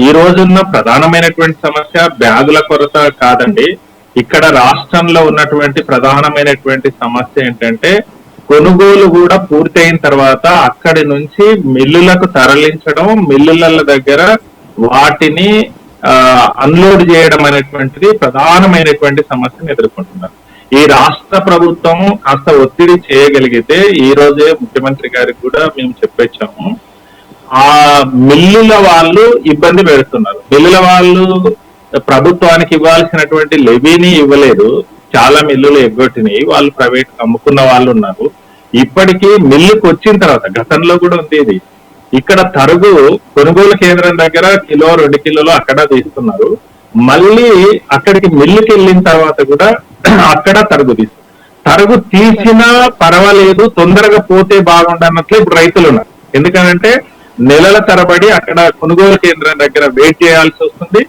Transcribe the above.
ఈ రోజున్న ప్రధానమైనటువంటి సమస్య బ్యాగుల కొరత కాదండి. ఇక్కడ రాష్ట్రంలో ఉన్నటువంటి ప్రధానమైనటువంటి సమస్య ఏంటంటే కొనుగోలు కూడా పూర్తయిన తర్వాత అక్కడి నుంచి మిల్లులకు తరలించడం, మిల్లుల దగ్గర వాటిని అన్లోడ్ చేయడం అనేటువంటిది ప్రధానమైనటువంటి సమస్యను ఎదుర్కొంటున్నారు. ఈ రాష్ట్ర ప్రభుత్వం కాస్త ఒత్తిడి చేయగలిగితే, ఈ రోజే ముఖ్యమంత్రి గారికి కూడా మేము చెప్పొచ్చాము, ఆ మిల్లుల వాళ్ళు ఇబ్బంది పెడుతున్నారు. మిల్లుల వాళ్ళు ప్రభుత్వానికి ఇవ్వాల్సినటువంటి లెవీని ఇవ్వలేదు, చాలా మిల్లులు ఎగ్గొట్టినాయి, వాళ్ళు ప్రైవేట్ అమ్ముకున్న వాళ్ళు ఉన్నారు. ఇప్పటికీ మిల్లుకు వచ్చిన తర్వాత, గతంలో కూడా ఉంది ఇది, ఇక్కడ తరుగు కొనుగోలు కేంద్రం దగ్గర కిలో 2 కిలోలు అక్కడ తీస్తున్నారు, మళ్ళీ అక్కడికి మిల్లుకి వెళ్ళిన తర్వాత కూడా అక్కడ తరుగు తీస్తారు. తరుగు తీసినా పర్వాలేదు, తొందరగా పోతే బాగుండన్నట్లు ఇప్పుడు రైతులు ఉన్నారు. ఎందుకంటే నెలల తరబడి అక్కడ కొనుగోలు కేంద్రం దగ్గర వెయిట్ చేయాల్సి వస్తుంది.